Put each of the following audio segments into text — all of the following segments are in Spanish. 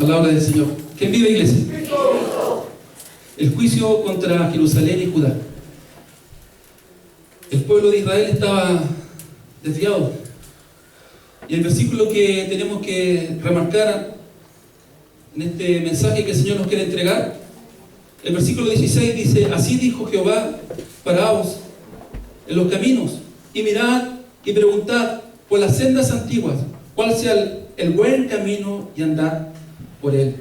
Palabra del Señor. ¿Quién vive, iglesia? El juicio contra Jerusalén y Judá. El pueblo de Israel estaba desviado. Y el versículo que tenemos que remarcar en este mensaje que el Señor nos quiere entregar, el versículo 16 dice: así dijo Jehová, paraos en los caminos y mirad y preguntad por las sendas antiguas, cuál sea el buen camino, y andad por él.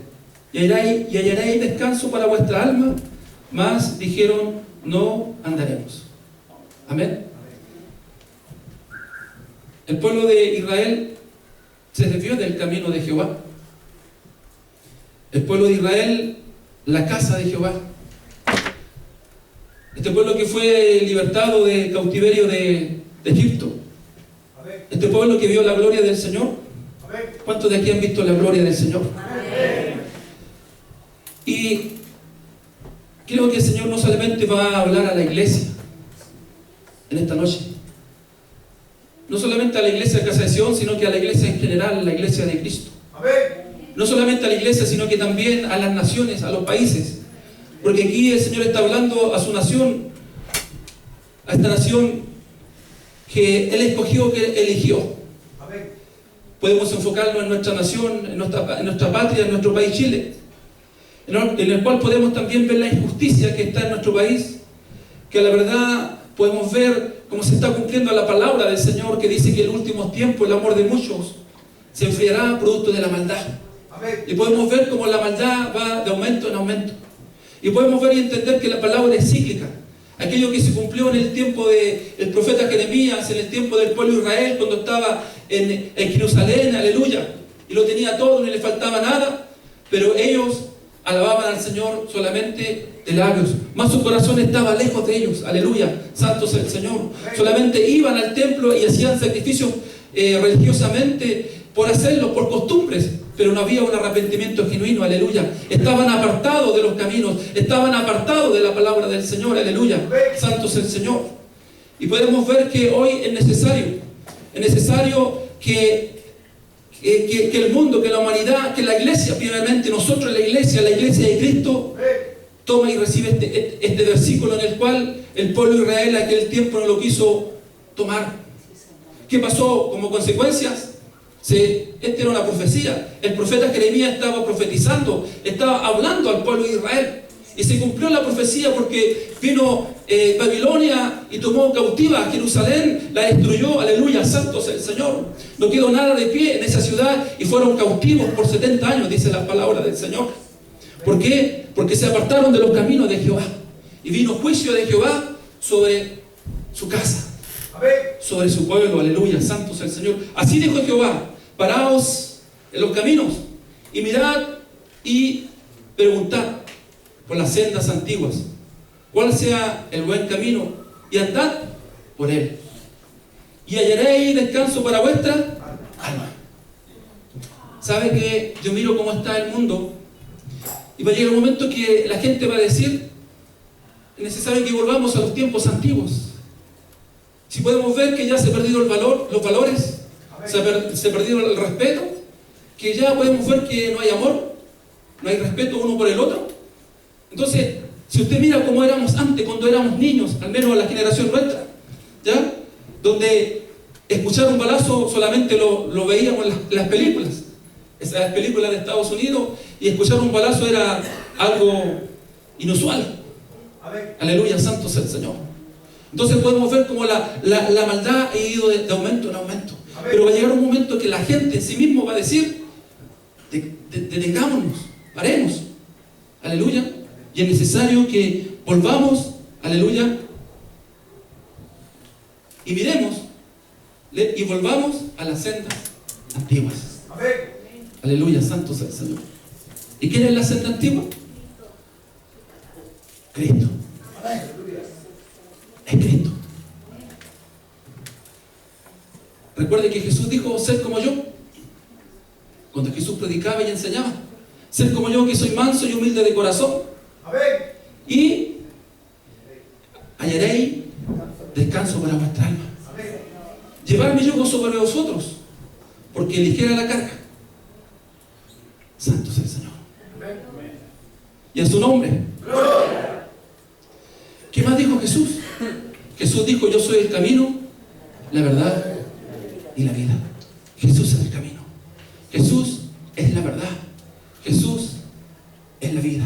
Y hallaréis descanso para vuestra alma. Mas dijeron: no andaremos. Amén. El pueblo de Israel se desvió del camino de Jehová. El pueblo de Israel, la casa de Jehová. Este pueblo que fue libertado del cautiverio de Egipto. Este pueblo que vio la gloria del Señor. ¿Cuántos de aquí han visto la gloria del Señor? Y creo que el Señor no solamente va a hablar a la iglesia en esta noche. No solamente a la iglesia de Casa de Sion, sino que a la iglesia en general, la iglesia de Cristo. No solamente a la iglesia, sino que también a las naciones, a los países. Porque aquí el Señor está hablando a su nación, a esta nación que Él escogió, que Él eligió. Podemos enfocarnos en nuestra nación, en nuestra patria, en nuestro país Chile, en el cual podemos también ver la injusticia que está en nuestro país, que la verdad podemos ver cómo se está cumpliendo la palabra del Señor, que dice que en los últimos tiempos el amor de muchos se enfriará producto de la maldad. Y podemos ver cómo la maldad va de aumento en aumento. Y podemos ver y entender que la palabra es cíclica. Aquello que se cumplió en el tiempo del profeta Jeremías, en el tiempo del pueblo de Israel, cuando estaba en Jerusalén, aleluya, y lo tenía todo, no le faltaba nada, pero ellos alababan al Señor solamente de labios, mas su corazón estaba lejos de ellos, aleluya, santo es el Señor. Solamente iban al templo y hacían sacrificios religiosamente por hacerlo, por costumbres, pero no había un arrepentimiento genuino, aleluya. Estaban apartados de los caminos, estaban apartados de la palabra del Señor, aleluya, santo es el Señor. Y podemos ver que hoy es necesario que el mundo, que la humanidad, que la iglesia, primeramente nosotros, la iglesia de Cristo, toma y recibe este versículo en el cual el pueblo de Israel en aquel tiempo no lo quiso tomar. ¿Qué pasó como consecuencias? Esta era una profecía. El profeta Jeremías estaba profetizando, estaba hablando al pueblo de Israel, y se cumplió la profecía porque vino Babilonia y tomó cautiva a Jerusalén, la destruyó, aleluya, santo sea el Señor. No quedó nada de pie en esa ciudad y fueron cautivos por 70 años, dice la palabra del Señor. ¿Por qué? Porque se apartaron de los caminos de Jehová, y vino juicio de Jehová sobre su casa, sobre su pueblo, aleluya, santo sea el Señor. Así dijo Jehová: paraos en los caminos y mirad y preguntad por las sendas antiguas, cuál sea el buen camino, y andad por él, y hallaréis descanso para vuestra alma. ¿Sabe que yo miro cómo está el mundo? Y va a llegar un momento que la gente va a decir: es necesario que volvamos a los tiempos antiguos. Si podemos ver que ya se ha perdido el valor, los valores, se ha perdido el respeto, que ya podemos ver que no hay amor, no hay respeto uno por el otro. Entonces, si usted mira cómo éramos antes, cuando éramos niños, al menos la generación nuestra, ¿ya? Donde escuchar un balazo solamente lo veíamos en las películas, esas películas de Estados Unidos, y escuchar un balazo era algo inusual. Aleluya, santo sea el Señor. Entonces podemos ver cómo la maldad ha ido de aumento en aumento. Pero va a llegar un momento que la gente en sí mismo va a decir: detengámonos, paremos, aleluya. Y es necesario que volvamos, aleluya, y miremos y volvamos a las sendas antiguas. Aleluya, santo sea el Señor. ¿Y quién es la senda antigua? Cristo. Es Cristo. Recuerde que Jesús dijo: sed como yo. Cuando Jesús predicaba y enseñaba: sed como yo, que soy manso y humilde de corazón, y hallaréis descanso para vuestra alma. Llevar mi yugo sobre vosotros, porque ligera la carga. Santo es el Señor. Y en su nombre. ¿Qué más dijo Jesús? Jesús dijo: yo soy el camino, la verdad y la vida. Jesús es el camino. Jesús es la verdad. Jesús es la vida.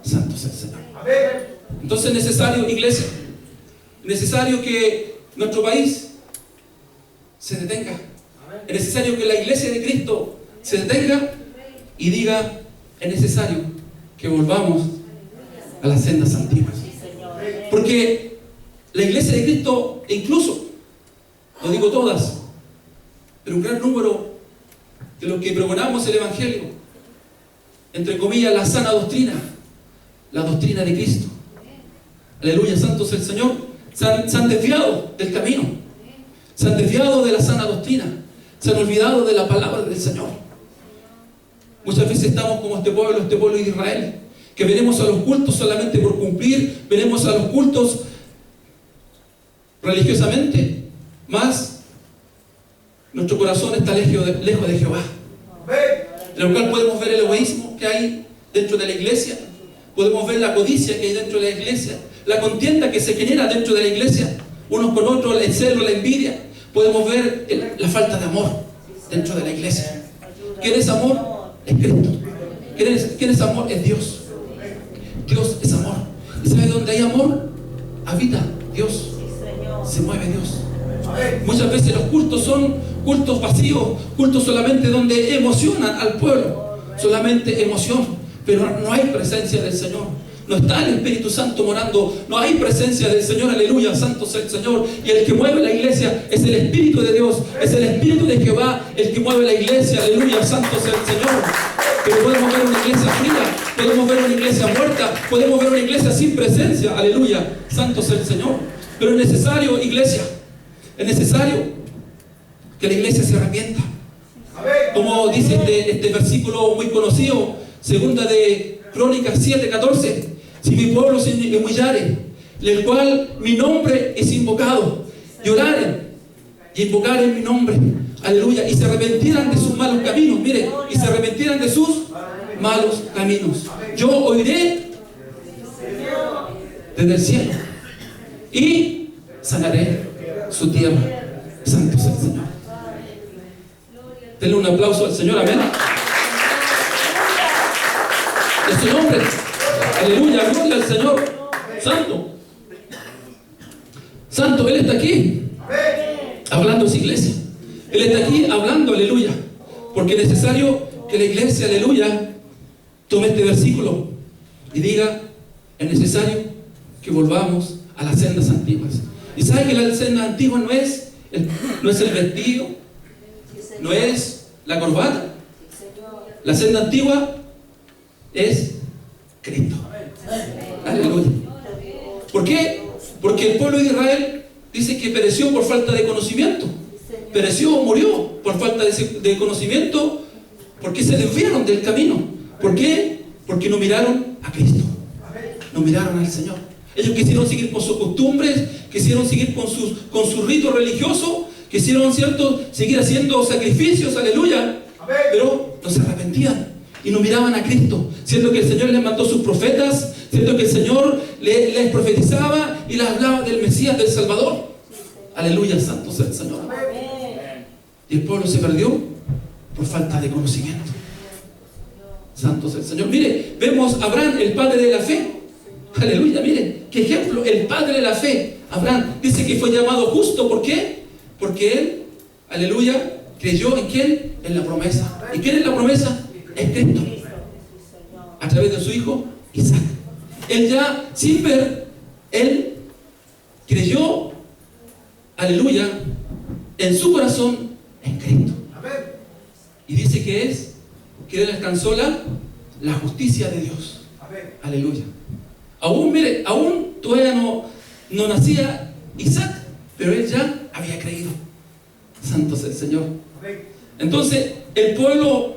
Santo es el Señor. Entonces es necesario, iglesia, necesario que nuestro país se detenga. Es necesario que la iglesia de Cristo se detenga y diga: es necesario que volvamos a las sendas antiguas. Porque la iglesia de Cristo, e incluso, no digo todas, pero un gran número de los que pregonamos el Evangelio, entre comillas, la sana doctrina, la doctrina de Cristo, aleluya, santo es el Señor, se han desviado del camino, se han desviado de la sana doctrina, se han olvidado de la palabra del Señor. Muchas veces estamos como este pueblo de Israel, que venimos a los cultos solamente por cumplir, venimos a los cultos religiosamente, más nuestro corazón está lejos de Jehová. En el cual podemos ver el egoísmo que hay dentro de la iglesia, podemos ver la codicia que hay dentro de la iglesia, la contienda que se genera dentro de la iglesia, unos con otros, el celo, la envidia. Podemos ver la falta de amor dentro de la iglesia. ¿Quién es amor? Es Cristo. ¿Quién es amor? Es Dios. Dios es amor. ¿Y sabe dónde hay amor? Habita Dios. Se mueve Dios. Muchas veces los cultos son cultos vacíos, cultos solamente donde emocionan al pueblo, solamente emoción, pero no hay presencia del Señor. No está el Espíritu Santo morando, no hay presencia del Señor, aleluya, santo es el Señor. Y el que mueve la iglesia es el Espíritu de Dios, es el Espíritu de Jehová el que mueve la iglesia, aleluya, santo es el Señor. Pero podemos ver una iglesia fría, podemos ver una iglesia muerta, podemos ver una iglesia sin presencia, aleluya, santo es el Señor. Pero es necesario, iglesia, es necesario que la iglesia se arrepienta. Como dice este versículo muy conocido, segunda de Crónicas 7:14: si mi pueblo se humillare, el cual mi nombre es invocado, lloraren y invocaren mi nombre, aleluya, y se arrepentieran de sus malos caminos, mire, y se arrepentieran de sus malos caminos, yo oiré desde el cielo y sanaré su tierra. Santo es el Señor. Denle un aplauso al Señor, amén. En su nombre, aleluya, gloria al Señor. Santo, santo, Él está aquí hablando a su iglesia. Él está aquí hablando, aleluya, porque es necesario que la iglesia, aleluya, tome este versículo y diga: es necesario que volvamos a las sendas antiguas. Y sabe que la senda antigua no es el vestido, no es la corbata. La senda antigua es Cristo. Aleluya. ¿Por qué? Porque el pueblo de Israel dice que pereció por falta de conocimiento. Pereció, murió por falta de conocimiento, porque se desviaron del camino. ¿Por qué? Porque no miraron a Cristo, no miraron al Señor. Ellos quisieron seguir con sus costumbres, quisieron seguir con sus ritos religiosos, quisieron, ¿cierto?, seguir haciendo sacrificios, aleluya, pero no se arrepentían y no miraban a Cristo, siendo que el Señor les mandó sus profetas, siendo que el Señor les profetizaba y les hablaba del Mesías, del Salvador. Aleluya, santo sea el Señor. Y el pueblo se perdió por falta de conocimiento. Santo sea el Señor. Mire, vemos a Abraham, el padre de la fe. Aleluya, mire, qué ejemplo, el padre de la fe. Abraham dice que fue llamado justo. ¿Por qué? Porque él, aleluya, creyó en quién, en la promesa. ¿Y quién es la promesa? Es Cristo, a través de su hijo Isaac. Él ya, sin ver, él creyó, aleluya, en su corazón en Cristo. Y dice que él alcanzó la justicia de Dios. Aleluya. Aún, mire, aún todavía no nacía Isaac, pero él ya había creído. Santo sea el Señor. Entonces, el pueblo,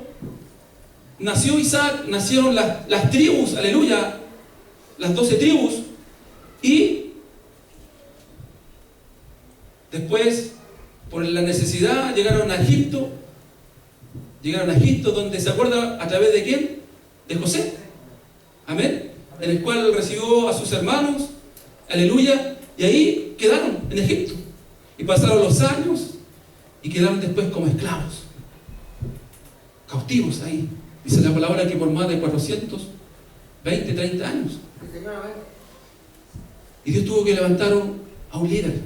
nació Isaac, nacieron las tribus, aleluya, las 12 tribus, y después, por la necesidad, llegaron a Egipto, llegaron a Egipto, donde se acuerda a través de quién, de José, amén, en el cual recibió a sus hermanos, aleluya, y ahí quedaron en Egipto, y pasaron los años, y quedaron después como esclavos, cautivos ahí. Dice la palabra que por más de 420, 30 años. Y Dios tuvo que levantar a un líder,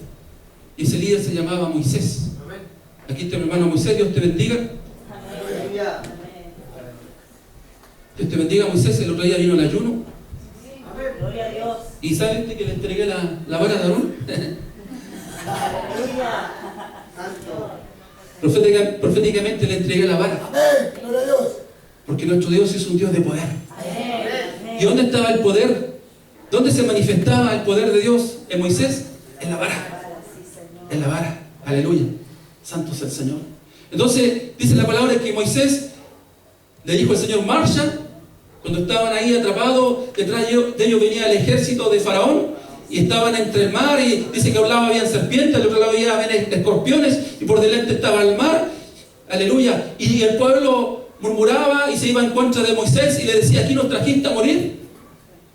y ese líder se llamaba Moisés. Aquí está mi hermano Moisés, Dios te bendiga. Dios te bendiga, Moisés. El otro día vino el ayuno. Gloria a Dios. ¿Y sabes que le entregué la vara de Aarón? Proféticamente le entregué la vara. Porque nuestro Dios es un Dios de poder. ¿Y dónde estaba el poder? ¿Dónde se manifestaba el poder de Dios en Moisés? En la vara. En la vara. Aleluya. Santo es el Señor. Entonces dice la palabra que Moisés le dijo al Señor: marcha. Cuando estaban ahí atrapados, detrás de ellos venía el ejército de Faraón y estaban entre el mar, y dice que a un lado habían serpientes, al otro lado había escorpiones, y por delante estaba el mar. Aleluya. Y el pueblo murmuraba y se iba en contra de Moisés y le decía: ¿aquí nos trajiste a morir?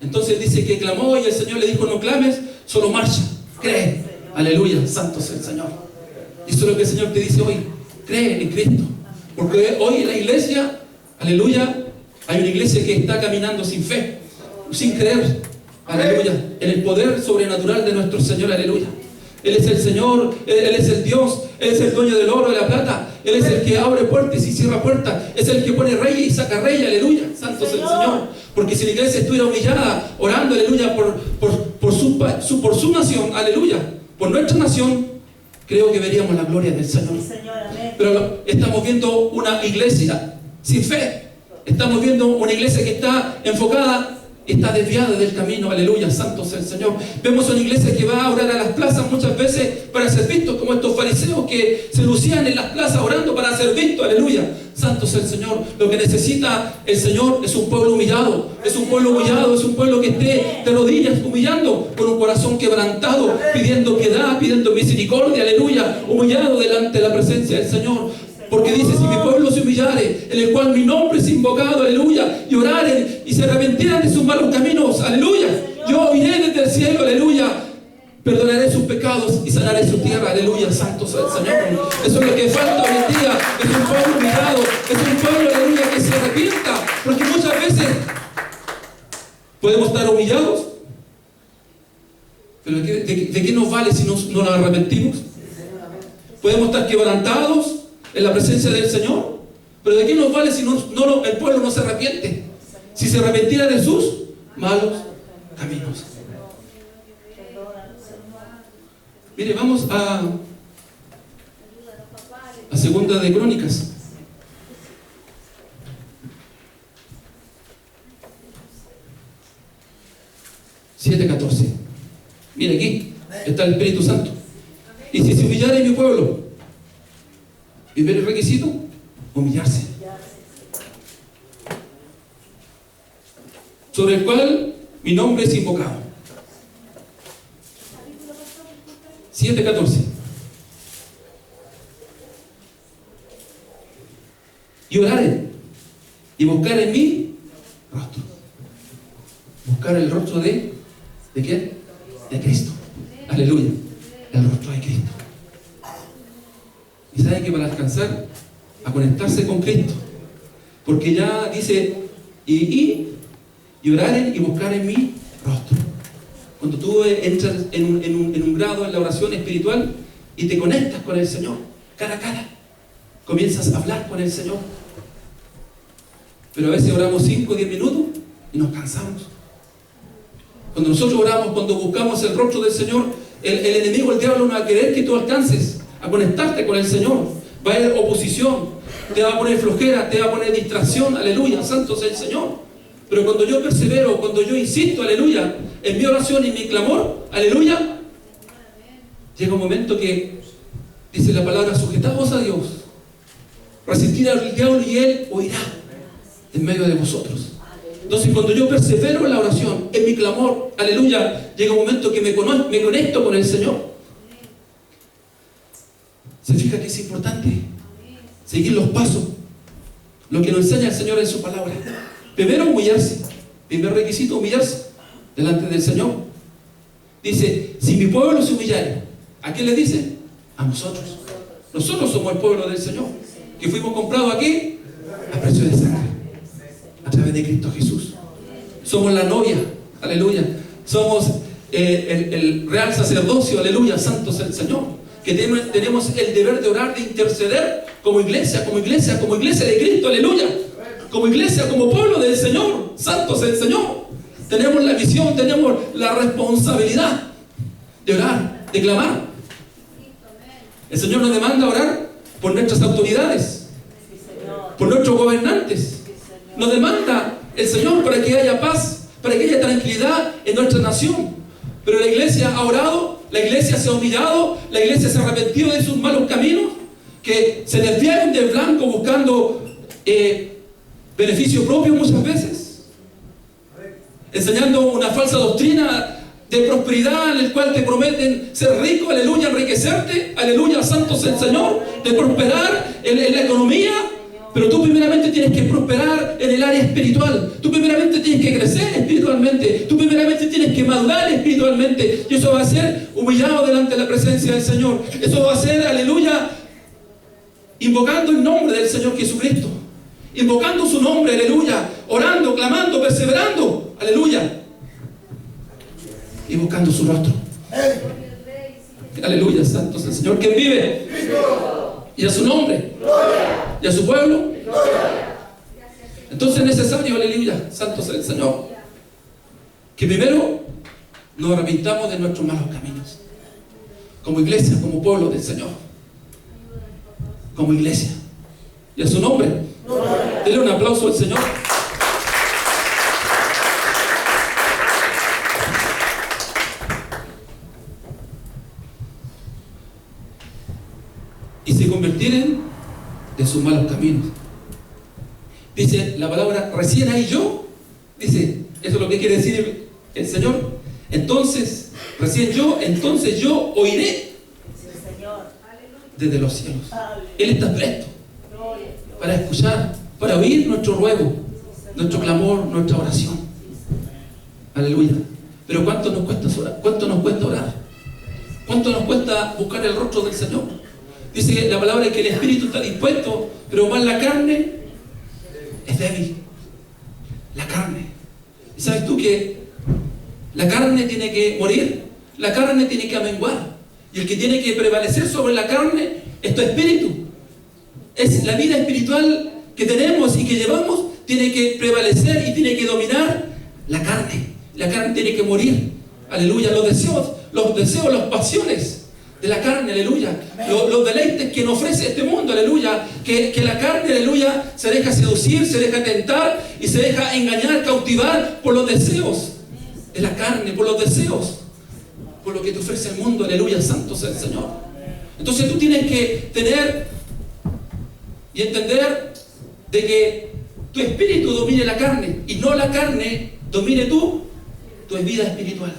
Entonces dice que clamó, y el Señor le dijo: no clames, solo marcha, cree. Aleluya, santo es el Señor. Y eso es lo que el Señor te dice hoy: cree en Cristo. Porque hoy en la iglesia, aleluya, hay una iglesia que está caminando sin fe, sin creer, aleluya, en el poder sobrenatural de nuestro Señor, aleluya. Él es el Señor, Él es el Dios, Él es el dueño del oro y la plata, Él es el que abre puertas y cierra puertas, es el que pone reyes y saca reyes, aleluya, santo es el Señor. Porque si la iglesia estuviera humillada, orando, aleluya, por su nación, aleluya, por nuestra nación, creo que veríamos la gloria del Señor. Pero estamos viendo una iglesia sin fe. Estamos viendo una iglesia que está enfocada, está desviada del camino, aleluya, santo sea el Señor. Vemos una iglesia que va a orar a las plazas muchas veces para ser vistos, como estos fariseos que se lucían en las plazas orando para ser vistos, aleluya, santo sea el Señor. Lo que necesita el Señor es un pueblo humillado, es un pueblo humillado, es un pueblo que esté de rodillas humillando, con un corazón quebrantado, pidiendo piedad, pidiendo misericordia, aleluya, humillado delante de la presencia del Señor. Porque dice: si mi pueblo se humillare, en el cual mi nombre es invocado, aleluya, y oraren y se arrepentieran de sus malos caminos, aleluya, yo oiré desde el cielo, aleluya, perdonaré sus pecados y sanaré su tierra, aleluya, santo sea el Señor. Eso es lo que falta hoy en día, es un pueblo humillado, es un pueblo, aleluya, que se arrepienta, porque muchas veces podemos estar humillados, pero ¿de qué nos vale si no nos arrepentimos? Podemos estar quebrantados en la presencia del Señor, pero ¿de qué nos vale si el pueblo no se arrepiente? Si se arrepentiera de sus malos caminos. Mire, vamos a Segunda de Crónicas. (7:14). Mire, aquí está el Espíritu Santo. Y si se humillare mi pueblo. ¿Y ver el requisito? Humillarse. Sobre el cual mi nombre es invocado. 7:14. Y oraren y buscar en mí rostro. Buscar el rostro ¿de quién? De Cristo. Aleluya. El rostro de Cristo. Y sabe que para alcanzar a conectarse con Cristo, porque ya dice: y oraren y buscar en mi rostro. Cuando tú entras en un grado en la oración espiritual y te conectas con el Señor, cara a cara, comienzas a hablar con el Señor. Pero a veces oramos 5 o 10 minutos y nos cansamos. Cuando nosotros oramos, cuando buscamos el rostro del Señor, el enemigo, el diablo, no va a querer que tú alcances a conectarte con el Señor. Va a haber oposición, te va a poner flojera, te va a poner distracción, aleluya, santo sea el Señor. Pero cuando yo persevero, cuando yo insisto, aleluya, en mi oración y mi clamor, aleluya, llega un momento que dice la palabra: sujetaos a Dios, resistir al diablo y él huirá en medio de vosotros. Entonces, cuando yo persevero en la oración, en mi clamor, aleluya, llega un momento que me conecto con el Señor. ¿Se fija que es importante seguir los pasos lo que nos enseña el Señor en su palabra. Primero, humillarse. Primer requisito, humillarse delante del Señor. Dice, si mi pueblo se humillare, ¿a quién le dice? A nosotros. Nosotros somos el pueblo del Señor, que fuimos comprados aquí a precio de sangre, a través de Cristo Jesús. Somos la novia, aleluya. Somos el real sacerdocio, aleluya, santo es el Señor, que tenemos el deber de orar, de interceder como iglesia de Cristo, aleluya. Como iglesia, como pueblo del Señor, santo es el Señor. Tenemos la misión, tenemos la responsabilidad de orar, de clamar. El Señor nos demanda orar por nuestras autoridades, por nuestros gobernantes. Nos demanda el Señor para que haya paz, para que haya tranquilidad en nuestra nación. Pero la iglesia ha orado, la iglesia se ha humillado, la iglesia se ha arrepentido de sus malos caminos, que se desviaron del blanco buscando beneficio propio muchas veces, enseñando una falsa doctrina de prosperidad en el cual te prometen ser rico, aleluya, enriquecerte, aleluya, santo sea el Señor, de prosperar en la economía. Pero tú primeramente tienes que prosperar en el área espiritual. Tú primeramente tienes que crecer espiritualmente. Tú primeramente tienes que madurar espiritualmente. Y eso va a ser humillado delante de la presencia del Señor. Eso va a ser, aleluya, invocando el nombre del Señor Jesucristo. Invocando su nombre, aleluya. Orando, clamando, perseverando, aleluya. Y buscando su rostro. Aleluya, santo es el Señor que vive. Y a su nombre. Y a su pueblo. Entonces es necesario, aleluya, santo sea el Señor, que primero nos arrepintamos de nuestros malos caminos. Como iglesia, como pueblo del Señor. Como iglesia. Y a su nombre. Denle un aplauso al Señor. Y se convirtieren de sus malos caminos. Dice la palabra, recién ahí yo, dice, eso es lo que quiere decir el Señor. Entonces, recién yo, entonces yo oiré desde los cielos. Él está presto para escuchar, para oír nuestro ruego, nuestro clamor, nuestra oración. Aleluya. Pero ¿cuánto nos cuesta orar? ¿Cuánto nos cuesta orar? ¿Cuánto nos cuesta buscar el rostro del Señor? Dice la palabra que el espíritu está dispuesto, pero más la carne es débil. La carne. ¿Y sabes tú que la carne tiene que morir? La carne tiene que amenguar. Y el que tiene que prevalecer sobre la carne es tu espíritu. Es la vida espiritual que tenemos y que llevamos, tiene que prevalecer y tiene que dominar la carne. La carne tiene que morir. Aleluya. Los deseos, las pasiones de la carne, aleluya, los deleites que nos ofrece este mundo, aleluya, que la carne, aleluya, se deja seducir, se deja tentar y se deja engañar, cautivar por los deseos de la carne, por los deseos, por lo que te ofrece el mundo, aleluya, santo sea el Señor. Entonces tú tienes que tener y entender de que tu espíritu domine la carne y no la carne domine tu vida espiritual.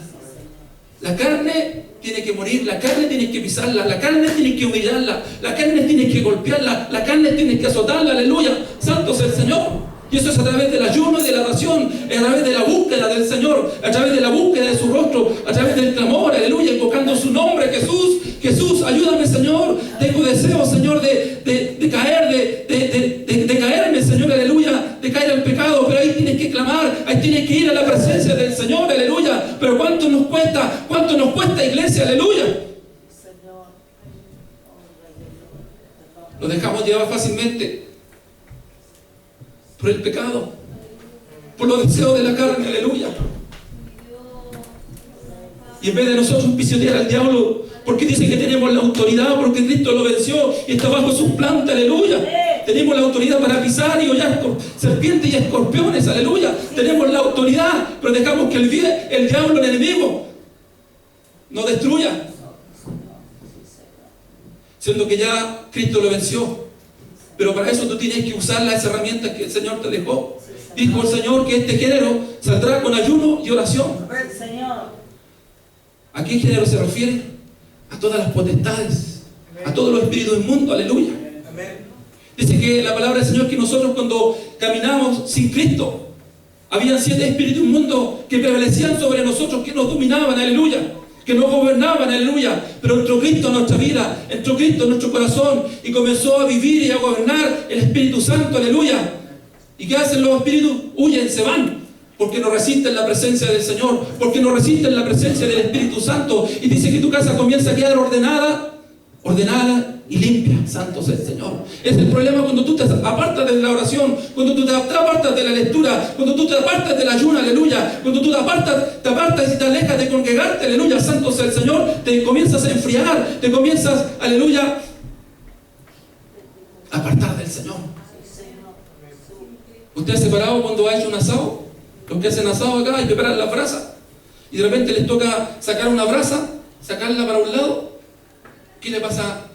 La carne tiene que morir, la carne tienes que pisarla, la carne tienes que humillarla, la carne tienes que golpearla, la carne tienes que azotarla, aleluya, santo sea el Señor. Y eso es a través del ayuno y de la oración, a través de la búsqueda del Señor, a través de la búsqueda de su rostro, a través del clamor, aleluya, invocando su nombre, Jesús, Jesús, ayúdame, Señor, tengo deseo, Señor, de caerme, Señor, aleluya, de caer al pecado, pero ahí tienes que clamar, ahí tienes que ir a la presencia del Señor, aleluya. Pero ¿cuánto nos cuesta, iglesia, aleluya? Nos dejamos llevar fácilmente por el pecado, por los deseos de la carne, aleluya. Y en vez de nosotros pisotear al diablo, porque dice que tenemos la autoridad, porque Cristo lo venció y está bajo sus plantas, aleluya. Tenemos la autoridad para pisar y hollar serpientes y escorpiones, aleluya. Tenemos la autoridad, pero dejamos que el diablo, el enemigo, nos destruya. Siendo que ya Cristo lo venció. Pero para eso tú tienes que usar las herramientas que el Señor te dejó. Dijo el Señor que este género saldrá con ayuno y oración. ¿A qué género se refiere? A todas las potestades, a todos los espíritus inmundos, aleluya. Dice que la palabra del Señor que nosotros cuando caminamos sin Cristo, habían 7 espíritus inmundos que prevalecían sobre nosotros, que nos dominaban, aleluya, que nos gobernaban, aleluya. Pero entró Cristo en nuestra vida, entró Cristo en nuestro corazón y comenzó a vivir y a gobernar el Espíritu Santo, aleluya. ¿Y qué hacen los espíritus? Huyen, se van. Porque no resisten la presencia del Señor, porque no resisten la presencia del Espíritu Santo. Y dice que tu casa comienza a quedar ordenada y limpia. Santo sea el Señor. Es el problema cuando tú te apartas de la oración, cuando tú te apartas de la lectura, cuando tú te apartas del ayuno, aleluya, cuando tú te apartas y te alejas de congregarte, aleluya, santo sea el Señor, te comienzas a enfriar, te comienzas, aleluya, a apartar del Señor. ¿Usted ha separado cuando ha hecho un asado? Los que hacen asado acá y preparan la brasa y de repente les toca sacar una brasa, sacarla para un lado. ¿Qué le pasa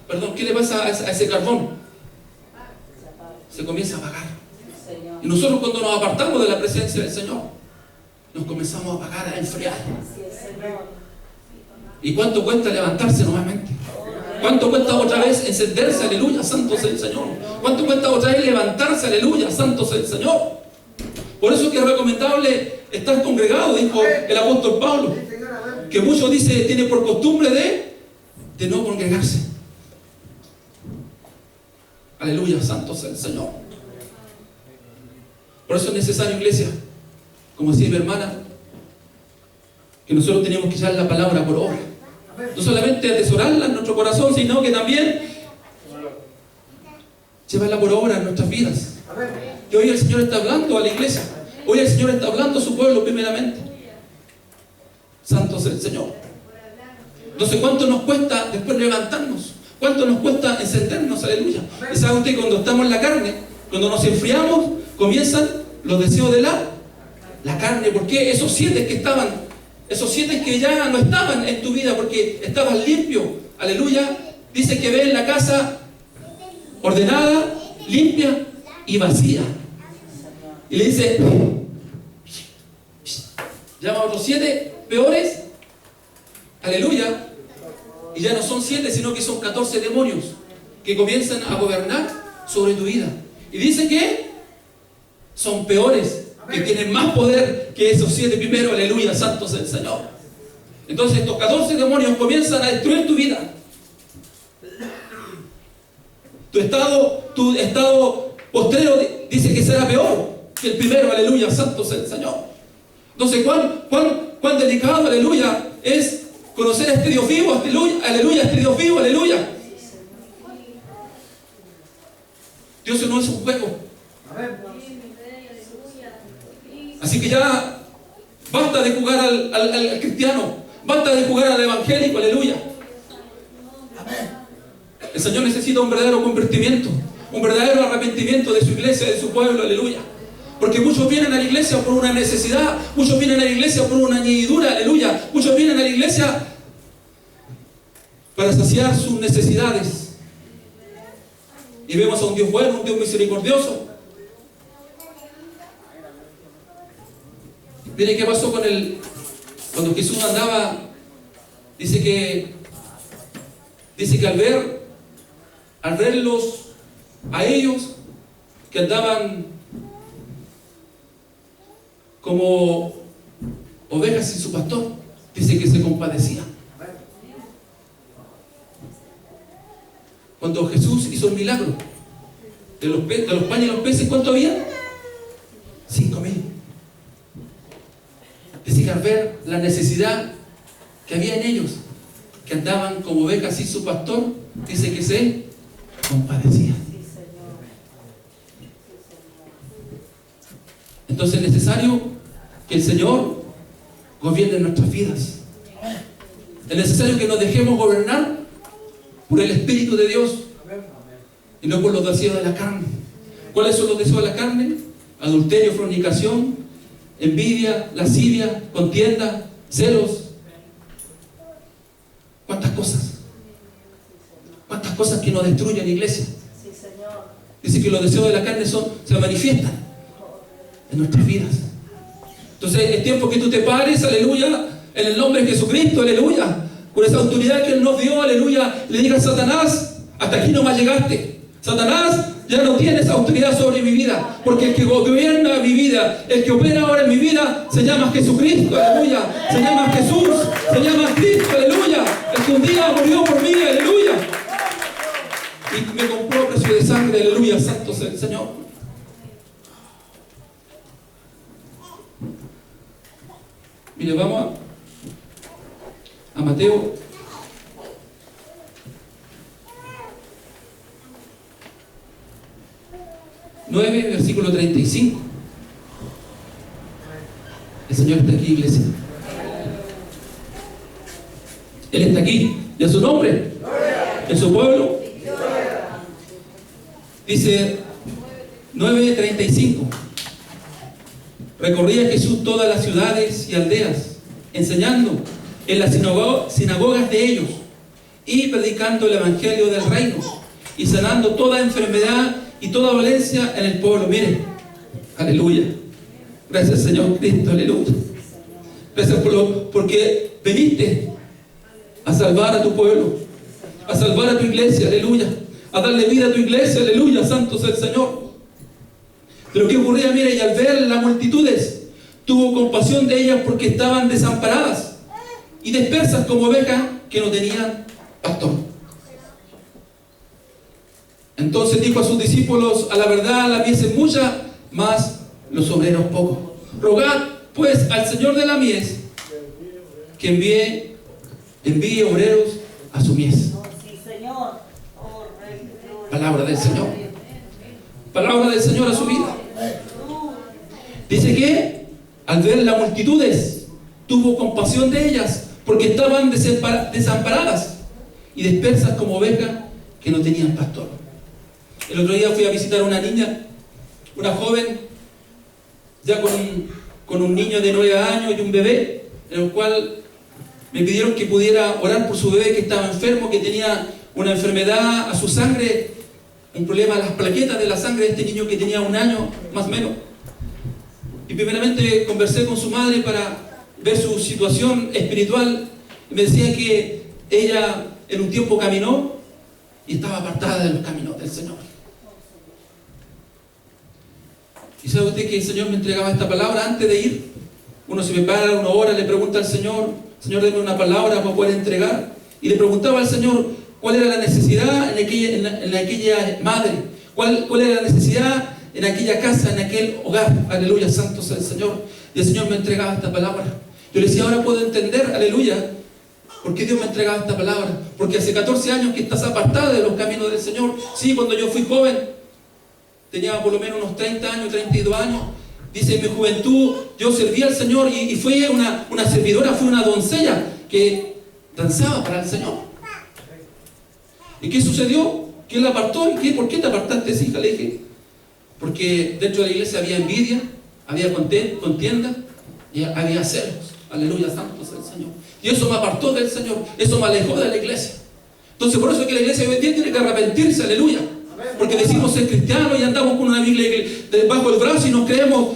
a ese carbón? Se comienza a apagar. Y nosotros cuando nos apartamos de la presencia del Señor, nos comenzamos a apagar, a enfriar. ¿Y cuánto cuesta levantarse nuevamente? ¿Cuánto cuesta otra vez encenderse? Aleluya, santo sea el Señor. ¿Cuánto cuesta otra vez levantarse? Aleluya, santo sea el Señor. Por eso es que es recomendable estar congregado, dijo el apóstol Pablo, que muchos dice tiene por costumbre de no congregarse. Aleluya, santo sea el Señor. Por eso es necesario, iglesia, como decía mi hermana, que nosotros tenemos que echar la palabra por obra. No solamente atesorarla en nuestro corazón, sino que también llevarla por obra en nuestras vidas. Que hoy el Señor está hablando a la iglesia. Hoy el Señor está hablando a su pueblo primeramente. Santo sea el Señor. Entonces, ¿cuánto nos cuesta después levantarnos? ¿Cuánto nos cuesta encendernos? Aleluya. Y sabe usted, cuando estamos en la carne, cuando nos enfriamos, comienzan los deseos de la carne. ¿Por qué? Esos 7 que ya no estaban en tu vida porque estabas limpio. Aleluya. Dice que ve en la casa ordenada, limpia y vacía. Y le dice, llama a otros 7 peores, aleluya, y ya no son 7, sino que son 14 demonios que comienzan a gobernar sobre tu vida. Y dice que son peores, que tienen más poder que esos 7 primeros, aleluya, santo sea el Señor. Entonces estos 14 demonios comienzan a destruir tu vida. Tu estado postrero dice que será peor que el primero, aleluya, santo sea el Señor. Entonces, cuán delicado, aleluya, es conocer a este Dios vivo, aleluya, este Dios vivo, aleluya. Dios no es un juego. Así que ya basta de jugar al cristiano, basta de jugar al evangélico, aleluya. El Señor necesita un verdadero convertimiento, un verdadero arrepentimiento de su iglesia, de su pueblo, aleluya. Porque muchos vienen a la iglesia por una necesidad, muchos vienen a la iglesia por una añadidura, aleluya. Muchos vienen a la iglesia para saciar sus necesidades. Y vemos a un Dios bueno, un Dios misericordioso. Miren qué pasó cuando Jesús andaba. Dice que al verlos a ellos que andaban como ovejas sin su pastor, dice que se compadecía. Cuando Jesús hizo el milagro de los panes y los peces, ¿cuánto había? 5,000. Dice que al ver la necesidad que había en ellos, que andaban como ovejas sin su pastor, dice que se compadecía. Entonces es necesario que el Señor gobierne nuestras vidas. Es necesario que nos dejemos gobernar por el Espíritu de Dios y no por los deseos de la carne. ¿Cuáles son los deseos de la carne? Adulterio, fornicación, envidia, lascivia, contienda, celos. ¿Cuántas cosas? ¿Cuántas cosas que nos destruyen, iglesia? Dice que los deseos de la carne se manifiestan en nuestras vidas. Entonces es tiempo que tú te pares, aleluya, en el nombre de Jesucristo, aleluya, por esa autoridad que Él nos dio, aleluya, le digas a Satanás, hasta aquí no más llegaste. Satanás, Ya no tienes autoridad sobre mi vida, porque el que gobierna mi vida, el que opera ahora en mi vida, se llama Jesucristo, aleluya. Se llama Jesús, se llama Cristo, aleluya. El que un día murió por mí, aleluya. Y me compró a precio de sangre, aleluya. Santo sea el Señor. Mire, vamos a Mateo. Versículo 35. El Señor está aquí, iglesia. Él está aquí. ¿Y a su nombre? ¿En su pueblo? Dice 9:35. Recorría Jesús todas las ciudades y aldeas, enseñando en las sinagogas de ellos y predicando el evangelio del reino y sanando toda enfermedad y toda dolencia en el pueblo. Mire, aleluya. Gracias, Señor Cristo, aleluya. Gracias porque viniste a salvar a tu pueblo, a salvar a tu iglesia, aleluya, a darle vida a tu iglesia, aleluya. Santo sea el Señor. Pero ¿qué ocurría? Mire, y al ver las multitudes, tuvo compasión de ellas porque estaban desamparadas y dispersas como ovejas que no tenían pastor. Entonces dijo a sus discípulos: a la verdad la mies es mucha, mas los obreros pocos. Rogad pues al Señor de la mies que envíe obreros a su mies. Palabra del Señor. Palabra del Señor a su vida. Dice que al ver las multitudes tuvo compasión de ellas porque estaban desamparadas y dispersas como ovejas que no tenían pastor. El otro día fui a visitar a una niña, una joven, ya con un niño de 9 años y un bebé, en el cual me pidieron que pudiera orar por su bebé que estaba enfermo, que tenía una enfermedad a su sangre, un problema a las plaquetas de la sangre de este niño que tenía 1 año, más o menos. Y primeramente conversé con su madre para ver su situación espiritual, y me decía que ella en un tiempo caminó y estaba apartada de los caminos del Señor. Y sabe usted que el Señor me entregaba esta palabra antes de ir. Uno se prepara, uno ora, le pregunta al Señor: Señor, dame una palabra para poder entregar. Y le preguntaba al Señor cuál era la necesidad en aquella madre, cuál era la necesidad en aquella casa, en aquel hogar. Aleluya, santo sea el Señor. Y el Señor me entregaba esta palabra. Yo le decía: ahora puedo entender, aleluya, por qué Dios me entregaba esta palabra. Porque hace 14 años que estás apartada de los caminos del Señor. Sí, cuando yo fui joven, tenía por lo menos unos 30 años, 32 años. Dice: en mi juventud yo servía al Señor y fui una servidora, fui una doncella que danzaba para el Señor. ¿Y qué sucedió? ¿Quién la apartó? ¿Y por qué te apartaste, hija? Le dije: porque dentro de la iglesia había envidia, había contienda y había celos. Aleluya, santo sea el Señor. Y eso me apartó del Señor, eso me alejó de la iglesia. Entonces por eso es que la iglesia hoy en día tiene que arrepentirse, aleluya. Porque decimos ser cristianos y andamos con una Biblia debajo del brazo y nos creemos,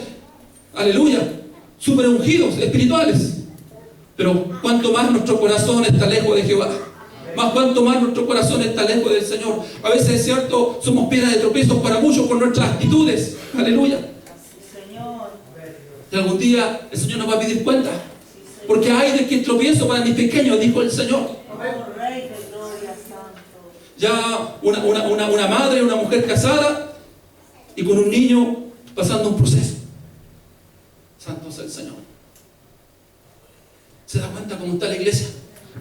aleluya, súper ungidos, espirituales. Pero cuanto más nuestro corazón está lejos de Jehová, más cuanto más nuestro corazón está lejos del Señor. A veces es cierto, somos piedras de tropiezo para muchos por nuestras actitudes, aleluya. Y algún día el Señor nos va a pedir cuenta, porque hay de que tropiezo para mis pequeños, dijo el Señor. Ya una madre, una mujer casada y con un niño pasando un proceso. Santo sea el Señor. ¿Se da cuenta cómo está la iglesia?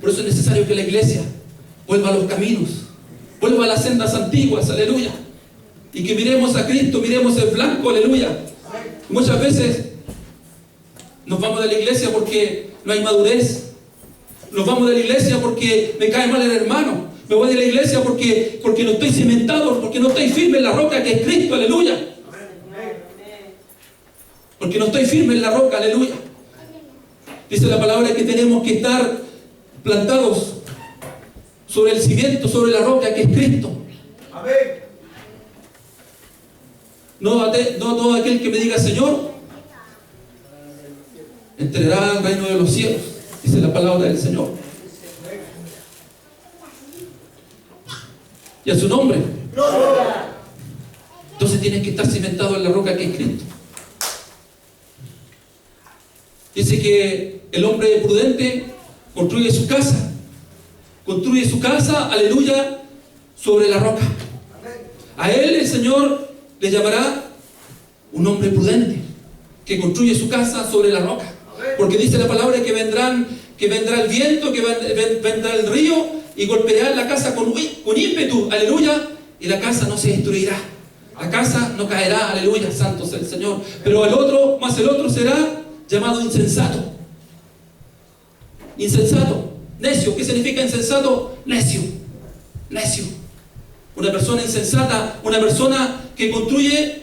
Por eso es necesario que la iglesia vuelva a los caminos, vuelva a las sendas antiguas, aleluya. Y que miremos a Cristo, miremos el blanco, aleluya. Muchas veces nos vamos de la iglesia porque no hay madurez. Nos vamos de la iglesia porque me cae mal el hermano. Me voy de la iglesia porque no estoy cimentado, porque no estoy firme en la roca que es Cristo, aleluya. Porque no estoy firme en la roca, aleluya. Dice la palabra que tenemos que estar plantados sobre el cimiento, sobre la roca que es Cristo. No todo aquel que me diga Señor entrará al reino de los cielos, dice la palabra del Señor. Y a su nombre. tienes que estar cimentado en la roca que es Cristo. Dice que el hombre prudente construye su casa, aleluya, sobre la roca. A él el Señor le llamará un hombre prudente, que construye su casa sobre la roca. Porque dice la palabra que vendrá el viento, que vendrá el río y golpeará la casa con ímpetu, aleluya, y la casa no se destruirá. La casa no caerá, aleluya, santo sea el Señor. Pero el otro será llamado insensato. Insensato, necio. ¿Qué significa insensato? Necio. Una persona insensata, una persona que construye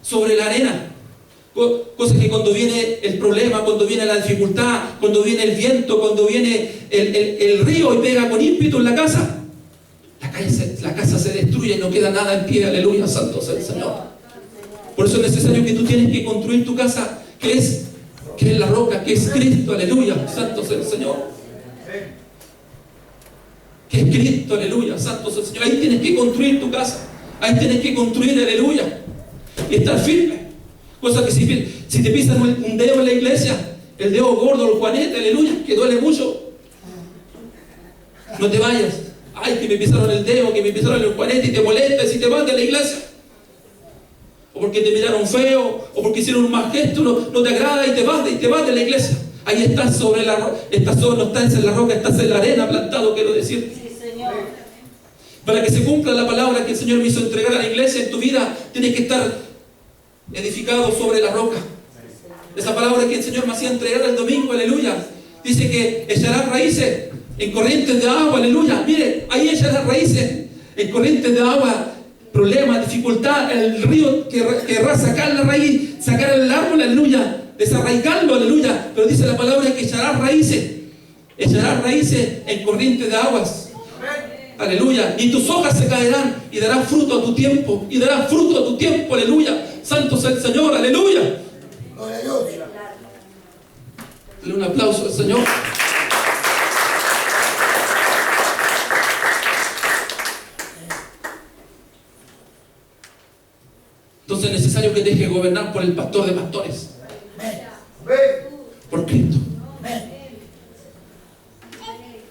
sobre la arena. Cosa que cuando viene el problema, cuando viene la dificultad, cuando viene el viento, cuando viene el río y pega con ímpetu en la casa, la casa se destruye y no queda nada en pie, aleluya, santo sea el Señor. Por eso es necesario que tú tienes que construir tu casa, que es la roca, que es Cristo, aleluya, santo sea el Señor. Que es Cristo, aleluya, santo sea el Señor. Ahí tienes que construir tu casa, ahí tienes que construir, aleluya, y estar firme. Cosa que si te pisan un dedo en la iglesia, el dedo gordo, el juanete, aleluya, que duele mucho, no te vayas. Ay, que me pisaron el dedo, que me pisaron el juanete y te molestas y te vas de la iglesia. O porque te miraron feo, o porque hicieron un mal gesto, no te agrada y te vas de la iglesia. Ahí estás sobre la roca, no estás en la roca, estás en la arena plantado, quiero decir. Sí, Señor. Para que se cumpla la palabra que el Señor me hizo entregar a la iglesia en tu vida, tienes que estar edificado sobre la roca. Esa palabra que el Señor me hacía entregar el domingo, aleluya, dice que echarás raíces en corrientes de agua, aleluya. Mire, ahí echarás raíces en corrientes de agua, problemas, dificultad, el río querrá sacar la raíz, sacar el árbol, aleluya, desarraigarlo, aleluya. Pero dice la palabra que echarás raíces en corrientes de aguas, aleluya, y tus hojas se caerán y darás fruto a tu tiempo, aleluya. Santo sea el Señor, aleluya. Dale un aplauso al Señor. Entonces es necesario que deje gobernar por el pastor de pastores, por Cristo.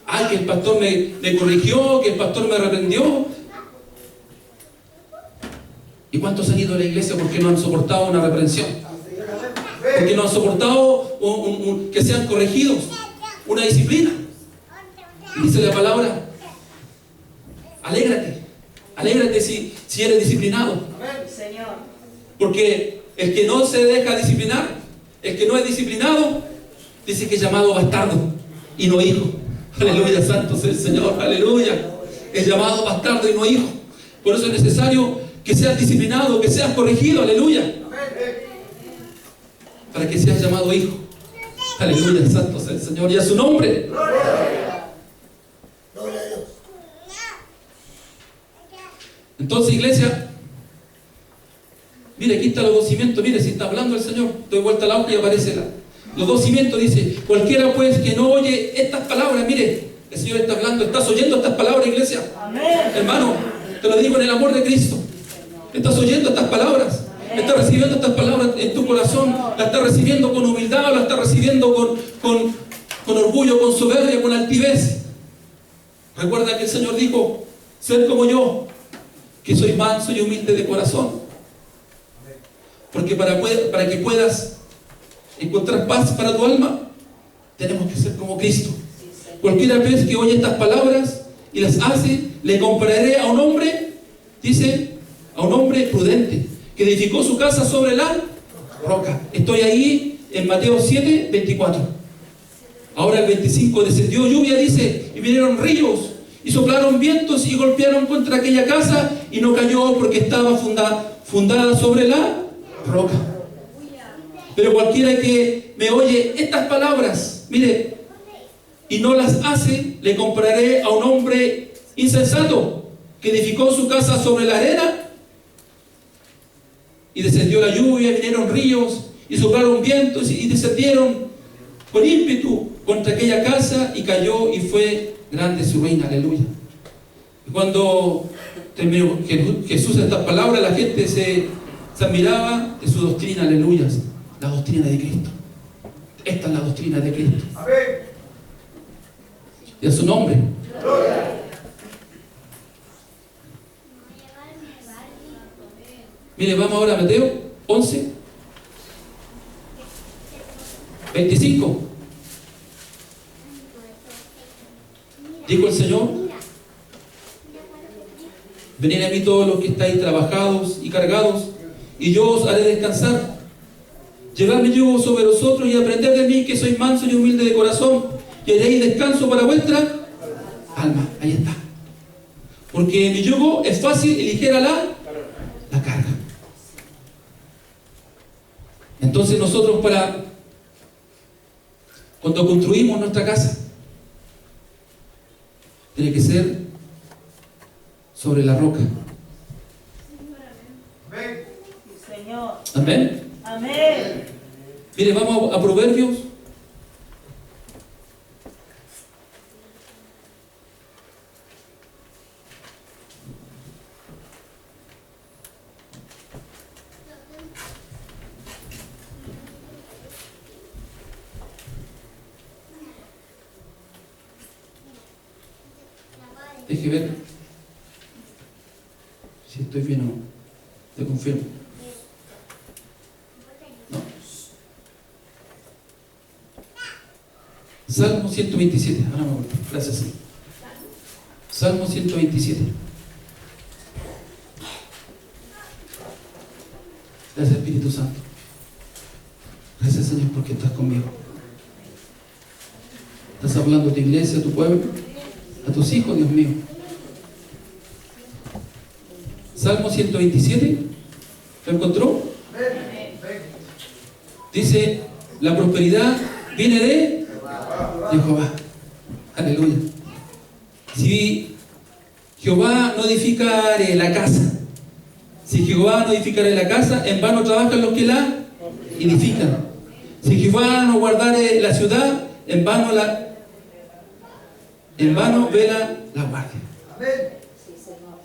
Ay, que el pastor me corrigió, que el pastor me reprendió. ¿Y cuántos han ido a la iglesia porque no han soportado una reprensión? Porque no han soportado que sean corregidos, una disciplina. Y dice la palabra, alégrate si eres disciplinado. Señor. Porque el que no se deja disciplinar, el que no es disciplinado, dice que es llamado bastardo y no hijo. Aleluya, santo sea el Señor, aleluya. Es llamado bastardo y no hijo. Por eso es necesario que seas disciplinado, que seas corregido, aleluya, para que seas llamado hijo. Aleluya, santo sea el Señor y a su nombre. Gloria a Dios. Entonces, iglesia, mire, aquí están los dos cimientos. Mire, si está hablando el Señor, doy vuelta a la hoja y aparece los dos cimientos. Dice, cualquiera pues que no oye estas palabras, mire, el Señor está hablando. ¿Estás oyendo estas palabras, iglesia? Amén. Hermano, te lo digo en el amor de Cristo. ¿Estás oyendo estas palabras? ¿Estás recibiendo estas palabras en tu corazón? ¿La estás recibiendo con humildad o la estás recibiendo con orgullo, con soberbia, con altivez? Recuerda que el Señor dijo, sed como yo, que soy manso y humilde de corazón. Porque para que puedas encontrar paz para tu alma, tenemos que ser como Cristo. Cualquiera vez que oye estas palabras y las hace, le compararé a un hombre, dice, a un hombre prudente, que edificó su casa sobre la roca. Estoy ahí en Mateo 7, 24. Ahora el 25, descendió lluvia, dice, y vinieron ríos, y soplaron vientos, y golpearon contra aquella casa, y no cayó porque estaba fundada sobre la roca. Pero cualquiera que me oye estas palabras, mire, y no las hace, le compararé a un hombre insensato, que edificó su casa sobre la arena, y descendió la lluvia, vinieron ríos, y soplaron vientos, y descendieron con ímpetu contra aquella casa, y cayó, y fue grande su ruina. Aleluya. Y cuando terminó Jesús estas palabras, la gente se se admiraba de su doctrina, aleluya, la doctrina de Cristo. Esta es la doctrina de Cristo. Y a su nombre. Mire, vamos ahora a Mateo 11, 25. Dijo el Señor: venid a mí todos los que estáis trabajados y cargados, y yo os haré descansar. Llevad mi yugo sobre vosotros y aprended de mí, que soy manso y humilde de corazón, y haréis descanso para vuestra alma. Ahí está. Porque mi yugo es fácil y ligera la carga. Entonces nosotros, cuando construimos nuestra casa, tiene que ser sobre la roca. Señor. Amén. Amén. Mire, vamos a Proverbios. Deje ver si estoy bien o no. Te confirmo. No. Salmo 127. Ahora me acuerdo. Gracias, Señor. Salmo 127. Gracias, Espíritu Santo. Gracias, Señor, porque estás conmigo. Estás hablando a tu iglesia, a tu pueblo, a tus hijos, Dios mío. Salmo 127. ¿Lo encontró? Dice: la prosperidad viene de Jehová. Aleluya. Si Jehová no edificare la casa, si Jehová no edificare la casa, en vano trabajan los que la edifican. Si Jehová no guardare la ciudad, en vano vela la guardia.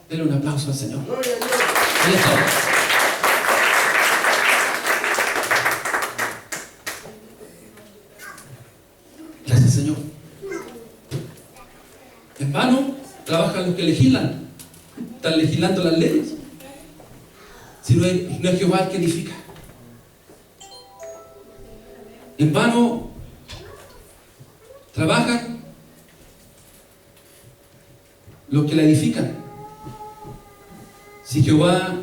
Denle un aplauso al Señor. Ahí está. Gracias, Señor. En vano trabajan los que legislan. Están legislando las leyes. Si no es Jehová el que edifica. En vano trabajan los que la edifican. Si Jehová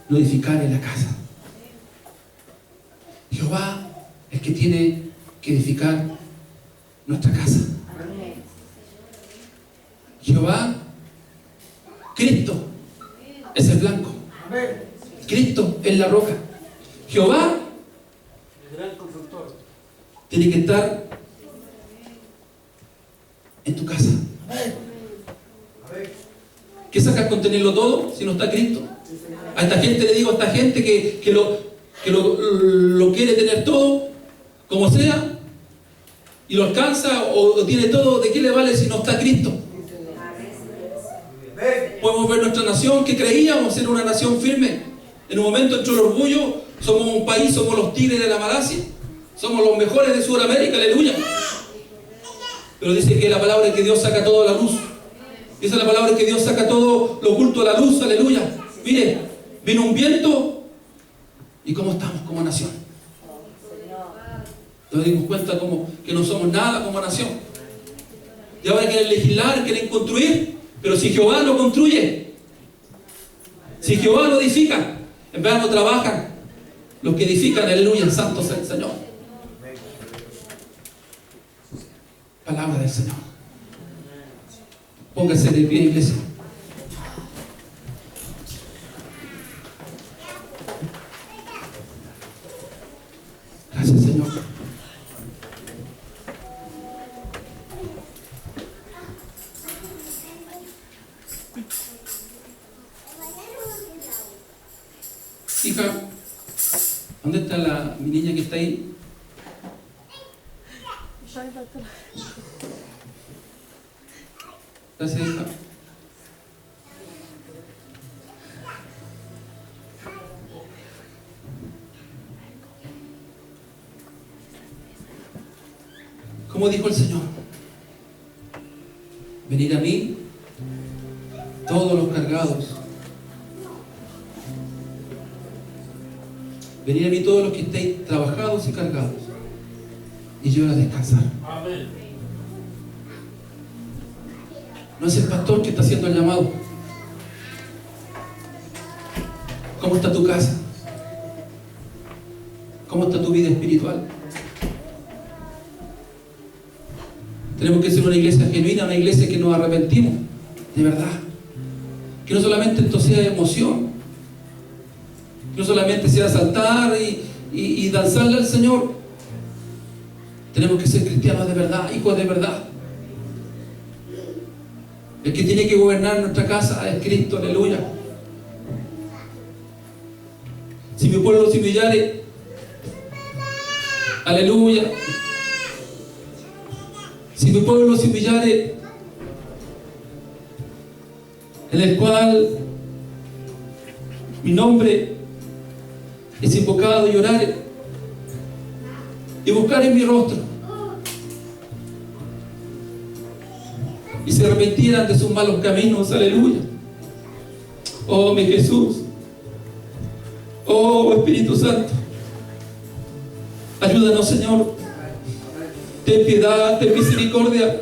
no edificare la casa. Jehová es el que tiene que edificar nuestra casa. Jehová, Cristo es el blanco. Cristo es la roca. Jehová tiene que estar en tu casa. ¿Qué sacas con tenerlo todo si no está Cristo? A esta gente le digo, a esta gente que lo quiere tener todo, como sea, y lo alcanza o tiene todo, ¿de qué le vale si no está Cristo? Podemos ver nuestra nación, que creíamos ser una nación firme. En un momento entró el orgullo, somos un país, somos los tigres de la Malasia, somos los mejores de Sudamérica, aleluya. Pero dice que la palabra es que Dios saca todo a la luz. Dice la palabra que Dios saca todo lo oculto a la luz, aleluya. Mire, vino un viento y cómo estamos como nación. Nos dimos cuenta que no somos nada como nación. Y ahora quieren legislar, quieren construir, pero si Jehová no construye, si Jehová no edifica, en verdad no trabajan los que edifican, aleluya, santo sea el Señor. Palabra del Señor. Póngase de pie, iglesia. Gracias, Señor. Hija, ¿dónde está mi niña que está ahí? Gracias, hija. Como dijo el Señor, venid a mí todos los cargados. Venid a mí todos los que estéis trabajados y cargados, y yo voy a descansar. Amén. No es el pastor que está haciendo el llamado. ¿Cómo está tu casa? ¿Cómo está tu vida espiritual? Tenemos que ser una iglesia genuina, una iglesia que nos arrepentimos, de verdad. Que no solamente esto sea emoción, que no solamente sea saltar y danzarle al Señor. Tenemos que ser cristianos de verdad, hijos de verdad. El que tiene que gobernar nuestra casa es Cristo, aleluya. Si mi pueblo se humillare, aleluya. Si mi pueblo se humillare, en el cual mi nombre es invocado, y orare y buscar en mi rostro y se arrepintieran de sus malos caminos, aleluya. Oh mi Jesús, oh Espíritu Santo, ayúdanos, Señor. Ten piedad, ten misericordia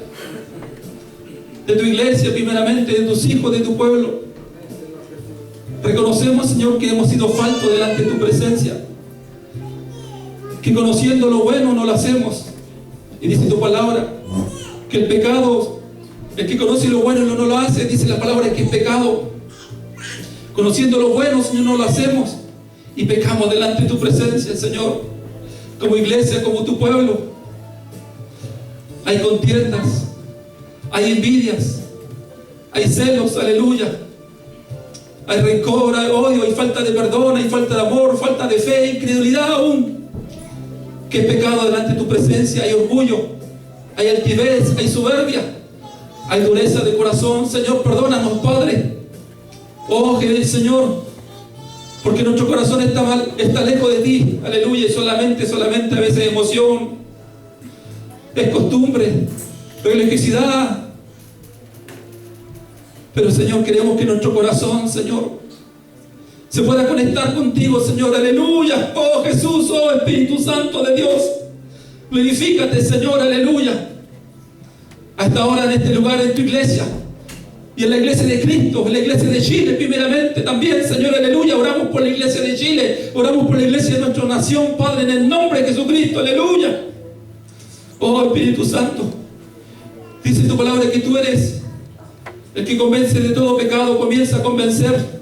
de tu iglesia, primeramente de tus hijos, de tu pueblo. Reconocemos, Señor, que hemos sido faltos delante de tu presencia, que conociendo lo bueno no lo hacemos. Y dice tu palabra que el pecado, el que conoce lo bueno y no lo hace, dice la palabra que es pecado. Conociendo lo bueno, Señor, no lo hacemos y pecamos delante de tu presencia, Señor. Como iglesia, como tu pueblo, hay contiendas, hay envidias, hay celos, aleluya. Hay rencor, hay odio, hay falta de perdón, hay falta de amor, falta de fe, incredulidad aún. Que es pecado delante de tu presencia. Hay orgullo, hay altivez, hay soberbia, hay dureza de corazón. Señor, perdónanos, Padre. Oh, Señor, porque nuestro corazón está mal, está lejos de ti, aleluya. Y solamente a veces emoción, es costumbre, religiosidad. Pero, Señor, queremos que nuestro corazón, Señor, se pueda conectar contigo, Señor, aleluya. Oh Jesús, oh Espíritu Santo de Dios, glorifícate, Señor, aleluya. Hasta ahora en este lugar, en tu iglesia y en la iglesia de Cristo, en la iglesia de Chile primeramente también, Señor, aleluya. Oramos por la iglesia de Chile, oramos por la iglesia de nuestra nación, Padre, en el nombre de Jesucristo, aleluya. Oh Espíritu Santo, dice tu palabra que tú eres el que convence de todo pecado, comienza a convencer